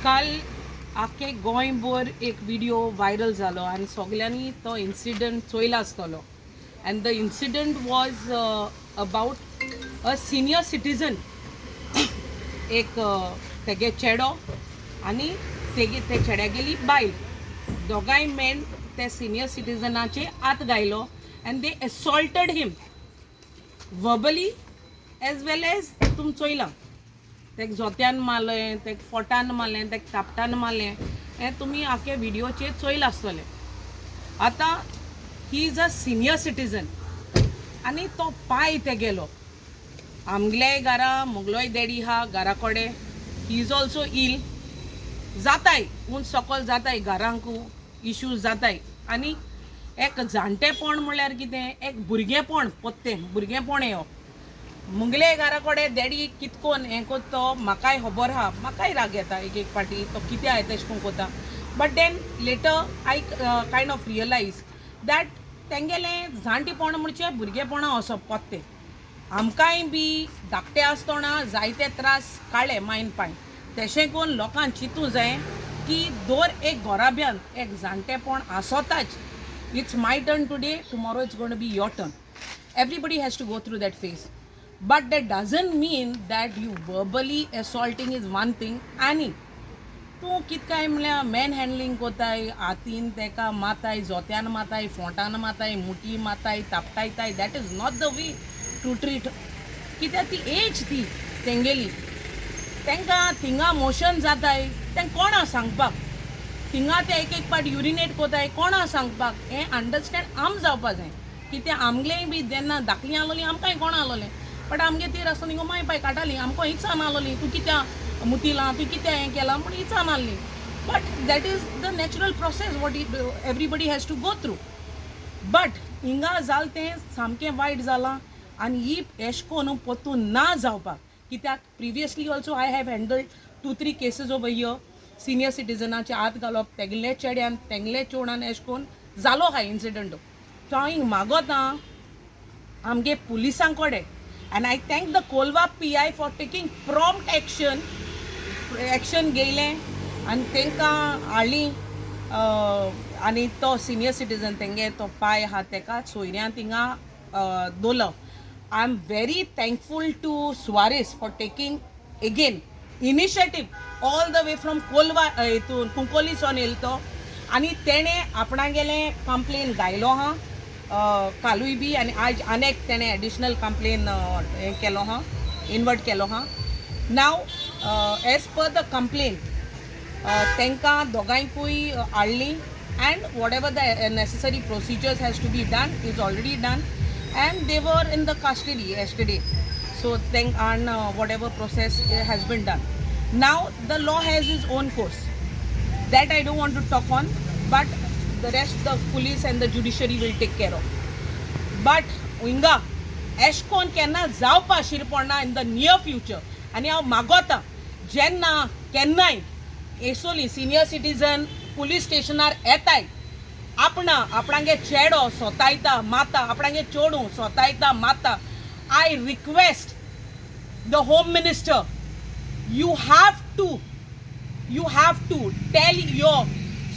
काल आख्खे गोंयभर एक व्हिडिओ व्हायरल जालो आनी सगल्यांनी तो इन्सिडंट चोयला आसतलो. And the incident was about a senior citizen. एक तेगे चेडो आनी ते चेड्यागेली बायल दोगांय मेन ते सिनियर सिटीजनाचे आत गायलो and they assaulted him verbally as well as तुम चोयलां. तेक जोत्यान मारलें, तेक फोटान मारलें, तेक तापटान मारलें. हें तुमी आख्खे व्हिडिओचेर चोयलां आसतलें. आतां he is a senior citizen आनी तो पाय तेगेलो आमगेल्याय घरा मुगलोय डॅडी हा घरा कोडे. ही इज ऑल्सो इल जाताय उंच सकल जाताय घरांकू इश्यूज जाताय. आनी एक जाणटेपण म्हळ्यार कितें एक भुरगेंपण पोत्तें भुरगेंपण येवप. मुगले घरा कडेन डॅडी कितकोन हें कोत्तो म्हाकाय खबर आहा. म्हाकाय राग येता एक एक पाटी तो कितें हांवें तेशें कोन्न कोता. But then later I kind of realise that तेंगेलें जाणटेपण म्हणचे भुरगेपणा वचप पोत्तें. आमकांय बी धाकटे आसतना जायते त्रास काडले मायन पायन. तशें करून लोकांक चिंतूं जाय की दर एक घोराब्यान एक जाणटेपण आसोताच. It's my turn today, tomorrow it's going to be your turn. Everybody has to go through that phase. But that doesn't mean that you verbally assaulting is one thing. आणि तूं कित काय म्हळ्यार मॅन हँडलिंग कोताय, हातीन तेका माताय, जोत्यान माताय, फोंटान माताय, मुठी माताय, तापटायताय. That is not the way to treat. कित्याक ती एज ती तेंगेली. तेंकां थिंगा मोशन जाताय तें कोणा सांगपाक. थिंगा ते एक एक पाट युरिनेट कोताय कोणा सांगपाक. हें अंडरस्टँड आम जावपा जाय. कित्याक आमगेलेय बी जेन्ना धाकलीं आसलोलीं आमकांय कोण आसलोलें. बट आमगे ती आसता थिंगा माय पाय काडटालीं. आमकां इचान आसलोलीं तूं कित्याक मुतिलां, तूं कित्याक हें केलां म्हूण इचान आसलीं. But that is the natural process what everybody has to go through. But हिंगा जालें तें सामकें वायट जालां आनी ही एशें कोन्न पोत्तून ना जावपाक. कित्याक previously also I have handled 2-3 cases over here. Senior सिटीजनाचे आत घालप तेगले चेड्यान तेंगले चोडान एशें कोन्न जालो हा इन्सिडंट. सो हांव हिंग मागोतां आमगे पुलिसां कडेन and I thank the Colva PI for taking prompt action घेयलें आनी तेंकां हाडलीं. आनी तो सिनियर सिटीजन तेंगे तो पाय आहा तेका सोयऱ्यान थिंगा दवरलो. I am very thankful to Soares for taking again initiative all the way from Colva हितून कुंकोलीसून येयलो तो. आनी तेणें आपणागेलें कंप्लेन घायलो आहा कालूय बी. आनी आज आनेक तेणें एडिशनल कंप्लेन हें केलो आहा इन्वर्ट केलो आहा. Now as per the complaint तेंकां दोगांयकूय हाडलीं and whatever the necessary procedures has to be done is already done and they were in the custody yesterday. So and whatever process has been done. Now the law has its own course. That I don't want to talk on, but the rest the police and the judiciary will take care of. But हिंगा S कोन केन्ना जावपा शिरपडना in the near future. आनी हांव मागोतां जेन्ना केन्नाय एसोली senior citizen police स्टेशनार येताय आपणागे चेडो सोतायता माता आपणागे चोडू सोतायता माता. I request the Home Minister, you have to tell your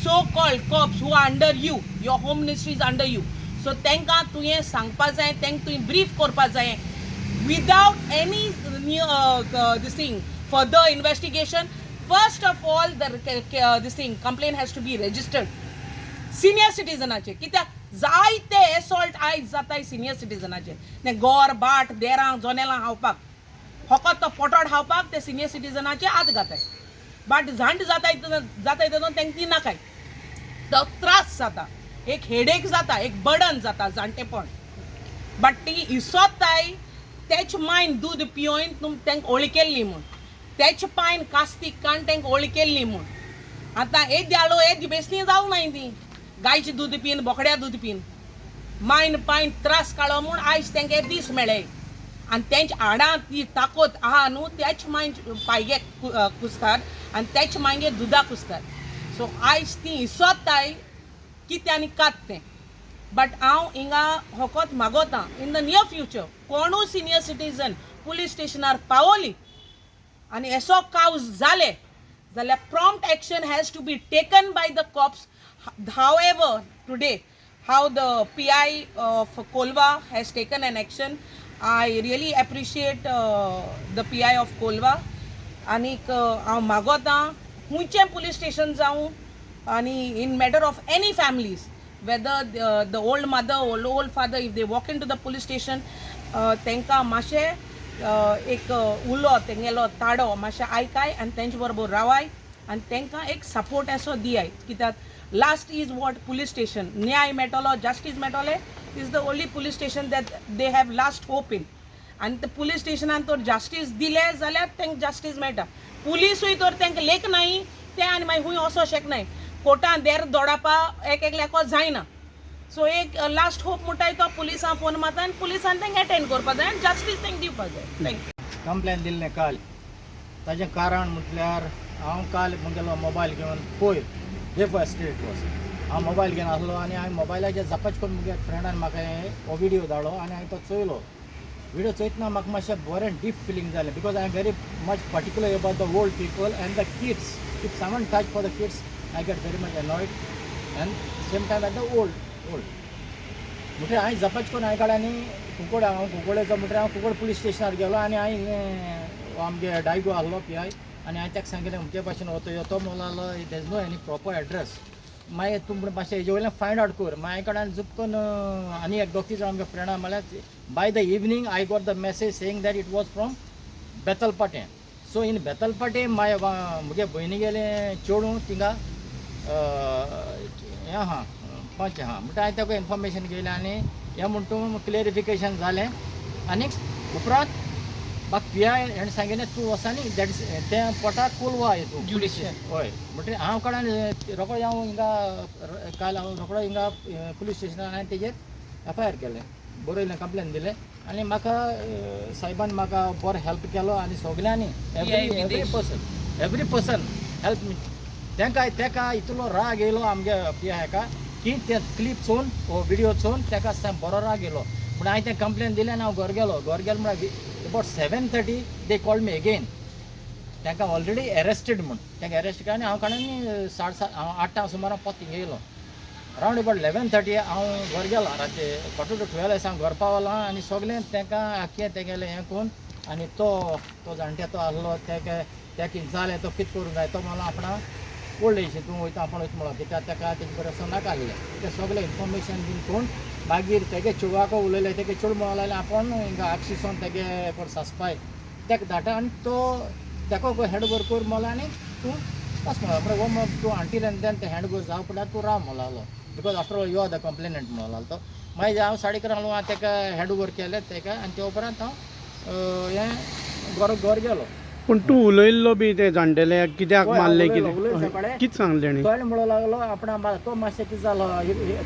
so-called cops who are under you, your Home Ministry is under you. So तेंकां तुवें सांगपा जाय, तेंकां तुवें ब्रीफ करपा जाय without any this thing further investigation. First of all, this thing complaint has to be registered. Senior सिटीजनाचे कित्याक जायते एसॉल्ट आयज जाताय सिनियर सिटीजनाचे. ते गोर बाट देरां जोनेलां हावपाक फकत तो पोटोड हावपाक ते सिनियर सिटीजनाचे आत घाताय. बट जाण्ट जाताय तेन्ना तेंकां ती नाकाय. तो त्रास जाता, एक हेडेक जाता, एक बर्डन जाता जाणटेपण. बट ती इसोताय तेच मायन दूद पियोन तुम तेंकां ओळखेल्ली म्हूण, तेच पायन कास्तीक काण तेंकां ओळखेल्ली म्हूण. आतां एक द्यालो एक बेसणी जावं नाय ती गायचे दूद पिन बोकड्या दूद पिन मायन पायन त्रास काडो म्हूण आयज तेंके दीस मेळ्ळे. आनी तेंच्या हाडांत ती ताकद आहा न्हू तेच मायन पायगे कुसतात आनी तेच मायगे दुदा कुसतात. सो आयज ती इसोताय कितें आनी कात तें. बट हांव हिंगा होकोत मागोतां इन द नियर फ्युचर कोणूय सिनियर सिटीजन पुलीस स्टेशनार पावोली आनी एसो कावज जाले जाल्यार prompt action has to be taken by the cops. However, today how the PI of Kolva has taken an action, I really appreciate the PI of Kolva. आनीक हांव मागोता खुंयचें police station जावं आनी in matter of any families, whether the old mother or old father, if they walk into the police station, तांकां मातशें एक उलो तेंगेलो ताडो मातशें आयकाय आनी तेंचे बरोबर रावाय आनी तांकां एक सपोर्ट असो दियाय, कित्याक last is what police station, न्याय मेळटलो, जस्टीस मेळटलें, is the only police station that they have last hope in. आनी ते पुलीस स्टेशनान तर जस्टीस दिलें जाल्यार तांकां जस्टीस मेळटा. पुलीसूय तर तांकां लेख नाय ते आनी मागीर खूंय वचो शकनाय, कोर्टान देर दोडापा एकल्याको जायना. सो एक लास्ट होप म्हणटाय तो पुलिसांक फोन मारता आनी पुलिसान तांकां अटेंड करपा जाय आनी जस्टीस तांकां दिवपा जाय. थँक्यू. कंप्लेन दिल्लें काल, ताजें कारण म्हटल्यार हांव काल म्हगेलो मोबायल घेवन पयर डे फॉर स्ट्रीट वॉज हांव मोबायल घेवन आसलो आनी हांवें मोबायलाचेर झपाच करून म्हगे फ्रेंडान म्हाका हो विडियो धाडलो आनी हांवें तो चोयलो. विडियो चोयतना म्हाका मातशें बरें डीप फिलींग जालें, because I am very much particular about the old people end the kids. If someone touch for the kids I get very much annoyed end same time at the old म्हटल्यार हांवें झपाच करून हांवें काडला आनी कुंकोळेचो म्हटल्यार हांव कुंकोळ police स्टेशनार गेलो आनी हांवें आमगे डायगो आहलो PI आनी हांवें ताका सांगिल्लें अमके भाशेन वतो तो म्हणलो there is no any proper address. मागीर तूं मातशें हेजे वयल्यान फायंड आउट कर. मागीर हांवें झुपकन आनी एक दोग तीग जाण आमगे फ्रेंडा म्हळ्यार by the evening I got the message saying that it was from Betalbatim. So in Betalbatim म्हगे भयणी गेलें चेडूं थिंगा हें आहा पंच आहा म्हणटा हांवें ताका इन्फॉर्मेशन घेयलें आनी हें म्हणटा क्लियरिफिकेशन जालें. आनी उपरांत म्हाका PI हेणें सांगिल्लें तूं वचा न्ही दॅट इज तें पोटाक कोलवा हितून Judicial. हय म्हणटकीर हांव काडून रोखडो हांव हिंगा काल हांव रोखडो हिंगा पुलीस स्टेशनार हांवें तेजेर FIR केलें, बरयलें, कंप्लेन दिलें आनी म्हाका सायबान म्हाका बरो हेल्प केलो आनी सगल्यांनी एवरी पर्सन हेल्प मी. तेका इतलो राग येयलो आमगे PI हेका की ते क्लिप चोवन हो विडियो चोवन तेका बरो राग येयलो. पूण हांवें तें कंप्लेन दिलें आनी हांव घर गेलो म्हळ्यार about 7:30 they called me again. तांकां ऑलरेडी एरेस्टेड म्हूण तांकां एरेस्ट केलें आनी हांव काडून 8:30 सुमाराक परत थिंगा येयलो. अरावंड अबाउट 11:30 हांव घर गेलो राती. 12 हांव घर पावलो आनी सगलें तांकां आख्खें तेगेलें हें करून आनी तो जाणटे तो आहलो तेका जालें तो कितें करूंक जाय तो म्हणलो आपणा ओल्ड एज तूं वयता आपण वयता म्हणलो कित्याक ताका तेजे कडेन असो नाका आसलें. तें सगलें इन्फॉर्मेशन बीन करून मागीर तेगे चेडवाको उलयलें. तेगे चेडूं म्हणूंक लागलें आपूण हिंगा आक्षिसोन तेगे कोण सासपाय तेका धाडटा आनी तो तेका हँड ओवर कर म्हणलो आनी तूं वच म्हणलो हो मग तूं आंटील एन देन तें हँड ओवर जावं पडल्यार तूं राव म्हणलो लागलो, because after all you are the complainant म्हणलो लागलो तो. मागीर हांव 11:30 हांव तेका हँड ओवर केलें तेका आनी ते उपरांत हांव हें घर गेलो. पूण तूं उलयल्लो बी ते जाणटेले कित्याक मारले कितें सांगलें तेणी? तो म्हणूंक लागलो आपणा तो मातशें कितें जालो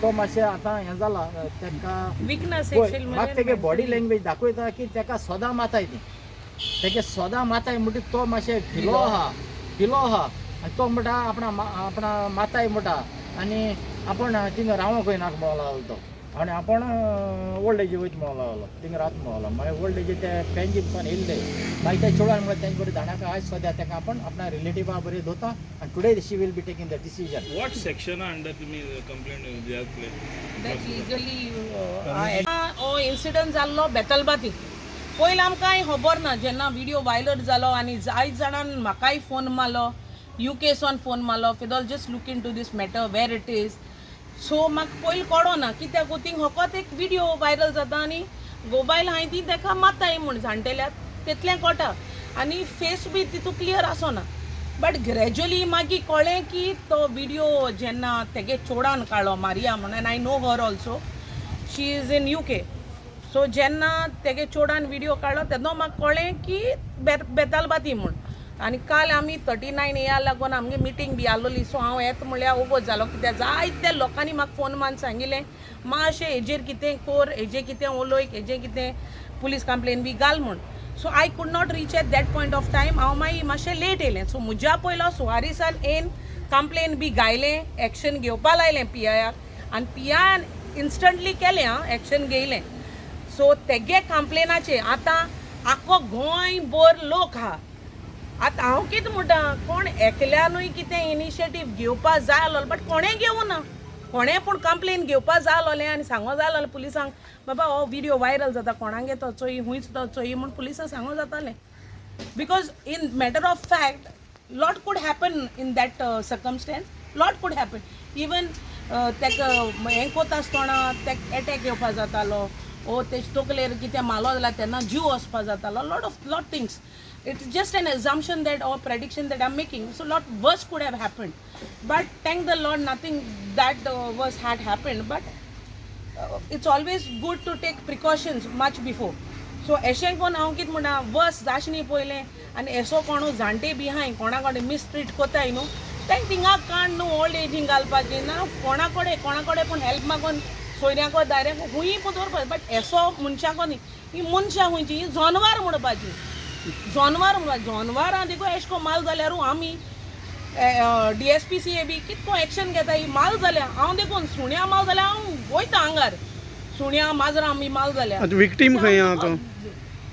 तो मातशें आतां हें जाला तेका विकनस म्हाका तेगे बॉडी लँग्वेज दाखयता की तेका सोदां माताय ती तेगे सोदां माताय म्हणटा तो मातशें ढिलो आहा आनी तो म्हणटा आपणा माताय म्हणटा आनी आपूण थिंगा रावोंक नाका म्हणूंक लागलो तो. आनी आपूण ओल्ड एजी वयता म्हणूंक लागलो थिंगा रावता म्हणूंक लागलो. मागीर ओल्ड एजी ते पेंजीन येयले मागीर ते चेडवान म्हणलें तेंचे बरें धाडाक आयज सद्या तेका आपूण आपणा रिलेटिवा बरें धोता आनी today she will be taking the decision. What section under तुमी कंप्लेंट दियात that legally हो इन्सिडंट जाल्लो बेतलबाती. पयलीं आमकां खबर ना, जेन्ना विडियो वायरल जालो आनी जायत जाणांन म्हाकाय फोन मारलो, UK सावन फोन मारलो, फिदॉल just look into this matter where it is. So म्हाका पयलीं कळो ना कित्याक थिंग फकत एक विडियो वायरल जाता आनी मोबायल हांवें ती तेका मारताय म्हूण जाणटेल्याक तितलें कळटा आनी फेस बी तितून क्लियर आसना. बट ग्रॅज्युअली मागीर कळ्ळें की तो विडियो जेन्ना तेगे चोडान काडलो मारिया म्हणून, I know her also, she is in UK. So जेन्ना तेगे चोडान विडियो काडलो तेन्ना म्हाका कळ्ळें की बेतालबाती म्हूण. आनी काल आमी 39 येया लागून आमगे मिटींग बी आसलोली. सो हांव येता म्हणल्यार ओगोच जालो कित्याक जायते लोकांनी म्हाका फोन मारून सांगिल्लें मातशें हेजेर कितें कर, हेजें कितें उलय, हेजें कितें पुलीस कंप्लेन बी घाल म्हूण. So I could not reach at that point of time. हांव मागीर मातशें लेट येयलें. सो म्हज्या पयलो सुवारीसान येवन कंप्लेन बी घायलें, एक्शन घेवपा लायलें PIयाक आनी PIयान इन्स्टंटली केलें एक्शन घेयलें. सो तेगे कंप्लेनाचेर आतां आख्खो गोंयभर लोक आहा. आतां हांव कितें म्हणटा कोण एकल्यानूय कितें इनिशिएटीव घेवपा जाय आसलो बट कोणें घेवूं ना कोणें पूण कंप्लेन घेवपा जाय आसलोलें आनी सांगो जाय आसलें पुलिसांक बाबा हो व्हिडिओ वायरल जाता कोणागे तो चोय हुंयच तो चोय म्हूण पुलिसांक सांगो जातालें because in matter of fact lot could happen in that circumstance lot could happen even तेका हें कोता आसतना तेका एटॅक येवपा जातालो ओ तेज तकलेर कितें मालो जाल्यार तेन्ना जीव वचपा जातालो lot things it's just an assumption that or prediction that I'm making, so lot worse could have happened, but thank the Lord nothing that worse had happened, but it's always good to take precautions much before. So अशें कोण हांव कितें म्हणटा वर्स जाशनी पयलें आनी एसो कोणू जाणटे बिहाय कोणा कडेन मिसट्रीट कोताय न्हू तेंक थिंगा काण न्हू ओल्ड एजींग घालपाचें ना कोणा कडेन पूण हेल्प मागून सोयऱ्याको दायऱ्याको हुंयी पळय दवरपाचें बट एसो मनशाको न्ही ही मनशां हुंयची ही जनवार म्हणपाची जनवारां देखो एशको माल जाल्यारू आमी DSPCA बी कितको एक्शन घेता ही माल जाल्या हांव देखून सुण्या माल जाल्या हांव वयता आंगार सुण्या माजरां बी माल जाल्या विक्टीम खंय आहा तो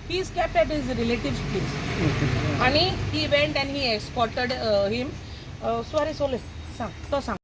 he is kept at his relatives place आनी he went and he escorted him sorry सोले सांग तो सांग